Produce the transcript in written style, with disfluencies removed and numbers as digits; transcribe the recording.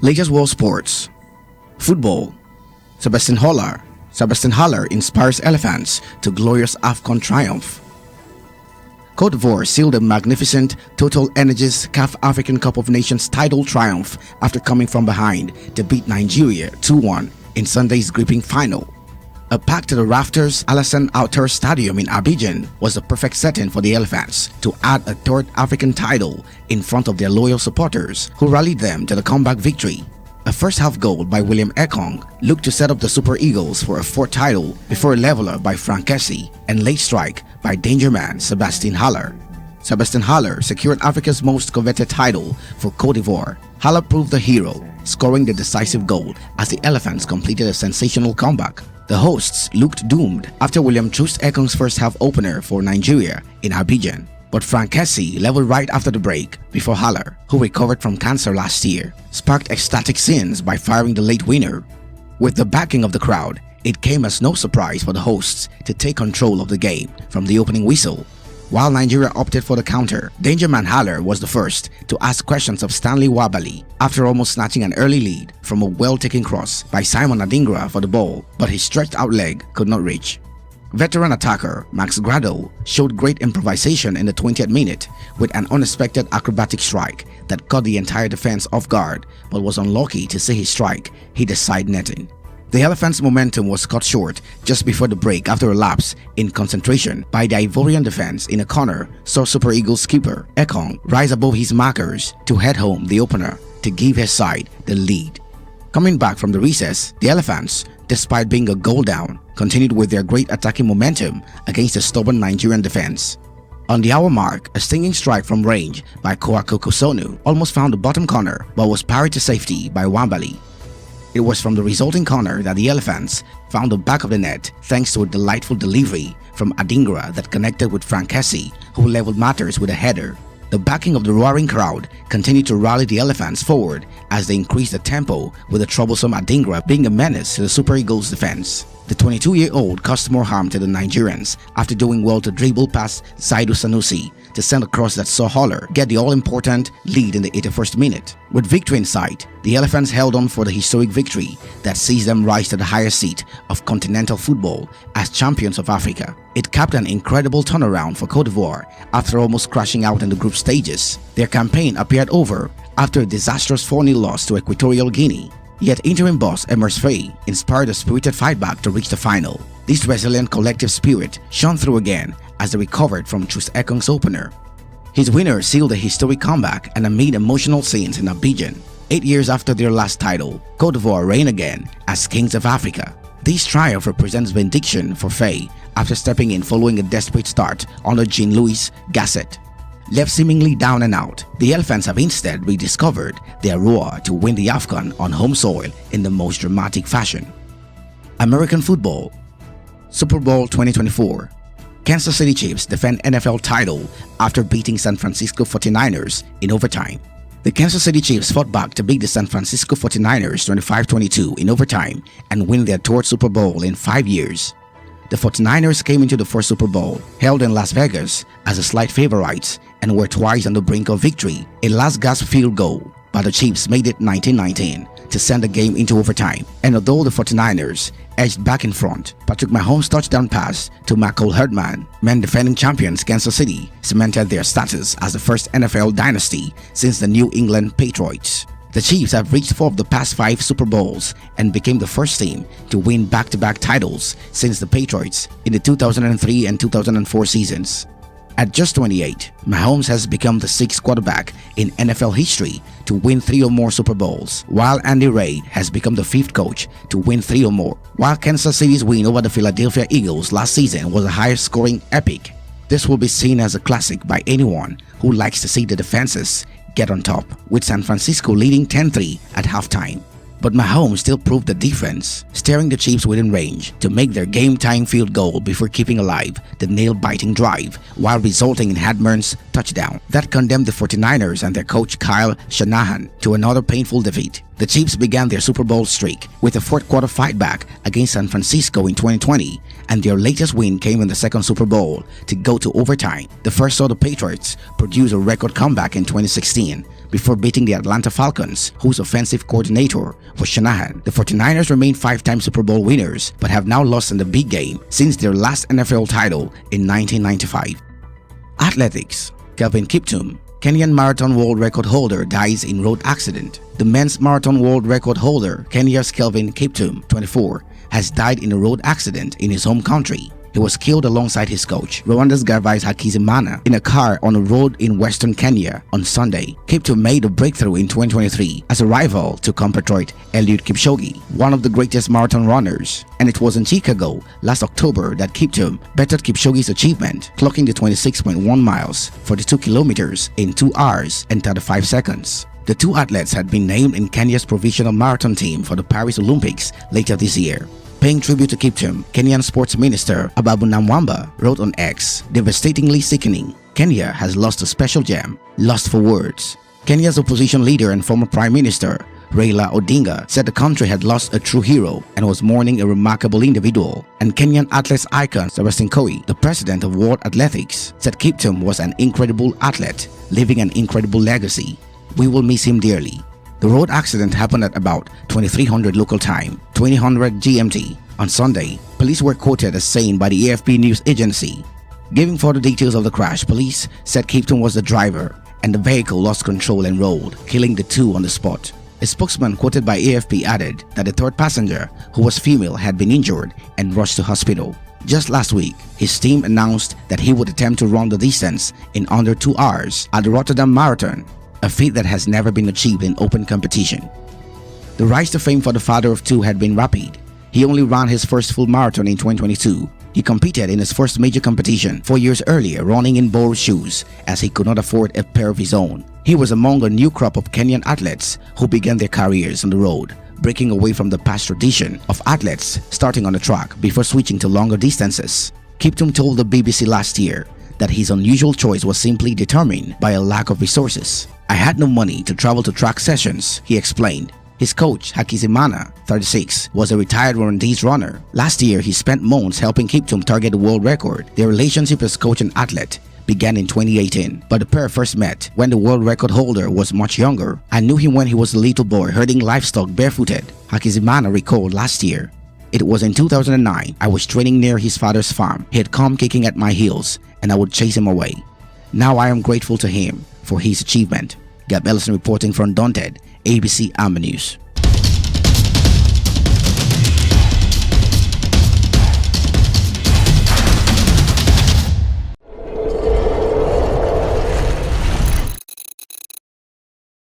Latest world sports. Football. Sebastian Haller inspires elephants to glorious AFCON triumph. Côte d'Ivoire sealed a magnificent Total Energies CAF African Cup of Nations title triumph after coming from behind to beat Nigeria 2-1 in Sunday's gripping final. A packed to the rafters Alassane Ouattara Stadium in Abidjan was the perfect setting for the Elephants to add a third African title in front of their loyal supporters who rallied them to the comeback victory. A first-half goal by William Ekong looked to set up the Super Eagles for a fourth title before a leveler by Franck Kessie and late strike by danger man Sebastian Haller. Sebastian Haller secured Africa's most coveted title for Côte d'Ivoire. Haller proved the hero, scoring the decisive goal as the Elephants completed a sensational comeback. The hosts looked doomed after William chose Ekong's first-half opener for Nigeria in Abidjan. But Franck Kessie leveled right after the break before Haller, who recovered from cancer last year, sparked ecstatic scenes by firing the late winner. With the backing of the crowd, it came as no surprise for the hosts to take control of the game from the opening whistle. While Nigeria opted for the counter, Dangerman Haller was the first to ask questions of Stanley Wabali after almost snatching an early lead from a well-taken cross by Simon Adingra for the ball, but his stretched-out leg could not reach. Veteran attacker Max Gradel showed great improvisation in the 20th minute with an unexpected acrobatic strike that caught the entire defense off guard but was unlucky to see his strike hit the side netting. The Elephants' momentum was cut short just before the break after a lapse in concentration by the Ivorian defense in a corner saw Super Eagles skipper Ekong rise above his markers to head home the opener to give his side the lead. Coming back from the recess, the Elephants, despite being a goal down, continued with their great attacking momentum against the stubborn Nigerian defense. On the hour mark, a stinging strike from range by Kouakou Kosonu almost found the bottom corner but was parried to safety by Wambali. It was from the resulting corner that the Elephants found the back of the net thanks to a delightful delivery from Adingra that connected with Franck Kessie, who leveled matters with a header. The backing of the roaring crowd continued to rally the Elephants forward as they increased the tempo, with the troublesome Adingra being a menace to the Super Eagles' defense. The 22-year-old caused more harm to the Nigerians after doing well to dribble past Zaidu Sanusi to send a cross that saw Haller get the all-important lead in the 81st minute. With victory in sight, the Elephants held on for the historic victory that sees them rise to the highest seat of continental football as champions of Africa. It capped an incredible turnaround for Côte d'Ivoire after almost crashing out in the group stages. Their campaign appeared over after a disastrous 4-0 loss to Equatorial Guinea. Yet interim boss Emers Faye inspired a spirited fight back to reach the final. This resilient collective spirit shone through again as they recovered from Chus Ekong's opener. His winner sealed a historic comeback and amid emotional scenes in Abidjan. 8 years after their last title, Côte d'Ivoire reign again as kings of Africa. This triumph represents vindication for Faye after stepping in following a desperate start under Jean-Louis Gasset. Left seemingly down and out, the Elephants have instead rediscovered their roar to win the AFCON on home soil in the most dramatic fashion. American football. Super Bowl 2024. Kansas City Chiefs defend NFL title after beating San Francisco 49ers in overtime. The Kansas City Chiefs fought back to beat the San Francisco 49ers 25-22 in overtime and win their third Super Bowl in 5 years. The 49ers came into the first Super Bowl, held in Las Vegas, as a slight favorites and were twice on the brink of victory. A last-gasp field goal by the Chiefs made it 19-19 to send the game into overtime. And although the 49ers edged back in front, Patrick Mahomes' touchdown pass to Michael Herdman meant defending champions Kansas City cemented their status as the first NFL dynasty since the New England Patriots. The Chiefs have reached 4 of the past 5 Super Bowls and became the first team to win back-to-back titles since the Patriots in the 2003 and 2004 seasons. At just 28, Mahomes has become the 6th quarterback in NFL history to win 3 or more Super Bowls, while Andy Reid has become the 5th coach to win 3 or more. While Kansas City's win over the Philadelphia Eagles last season was a higher-scoring epic, this will be seen as a classic by anyone who likes to see the defenses get on top, with San Francisco leading 10-3 at halftime. But Mahomes still proved the difference, steering the Chiefs within range to make their game-tying field goal before keeping alive the nail-biting drive while resulting in Herdman's touchdown that condemned the 49ers and their coach Kyle Shanahan to another painful defeat. The Chiefs began their Super Bowl streak with a fourth-quarter fight back against San Francisco in 2020, and their latest win came in the second Super Bowl to go to overtime. The first saw the Patriots produce a record comeback in 2016, before beating the Atlanta Falcons, whose offensive coordinator was Shanahan. The 49ers remain 5-time Super Bowl winners but have now lost in the big game since their last NFL title in 1995. Athletics. Kelvin Kiptum, Kenyan marathon world record holder, dies in road accident. The men's marathon world record holder, Kenya's Kelvin Kiptum, 24, has died in a road accident in his home country. He was killed alongside his coach, Rwanda's Gervais Hakizimana, in a car on a road in western Kenya on Sunday. Kiptum made a breakthrough in 2023 as a rival to compatriot Eliud Kipchoge, one of the greatest marathon runners. And it was in Chicago last October that Kiptum bettered Kipchoge's achievement, clocking the 26.1 miles, 42 kilometers in 2 hours and 35 seconds. The two athletes had been named in Kenya's provisional marathon team for the Paris Olympics later this year. Paying tribute to Kiptum, Kenyan Sports Minister Ababu Namwamba wrote on X, "Devastatingly sickening. Kenya has lost a special gem, lost for words." Kenya's opposition leader and former Prime Minister Raila Odinga said the country had lost a true hero and was mourning a remarkable individual. And Kenyan athletics icon Sebastian Coe, the president of World Athletics, said Kiptum was an incredible athlete, leaving an incredible legacy. "We will miss him dearly." The road accident happened at about 2300 local time, 2000 GMT. On Sunday, police were quoted as saying by the AFP news agency. Giving further details of the crash, police said Kiptum was the driver and the vehicle lost control and rolled, killing the two on the spot. A spokesman quoted by AFP added that the third passenger, who was female, had been injured and rushed to hospital. Just last week, his team announced that he would attempt to run the distance in under 2 hours at the Rotterdam Marathon, a feat that has never been achieved in open competition. The rise to fame for the father of two had been rapid. He only ran his first full marathon in 2022. He competed in his first major competition 4 years earlier, running in borrowed shoes as he could not afford a pair of his own. He was among a new crop of Kenyan athletes who began their careers on the road, breaking away from the past tradition of athletes starting on the track before switching to longer distances. Kiptum told the BBC last year that his unusual choice was simply determined by a lack of resources. "I had no money to travel to track sessions," he explained. His coach, Hakizimana, 36, was a retired Rwandese runner. Last year, he spent months helping Kiptum target the world record. Their relationship as coach and athlete began in 2018, but the pair first met when the world record holder was much younger. "I knew him when he was a little boy herding livestock barefooted," Hakizimana recalled last year. "It was in 2009. I was training near his father's farm. He had come kicking at my heels, and I would chase him away. Now I am grateful to him for his achievement." Gab Ellison reporting from Daunted, ABC Amba News.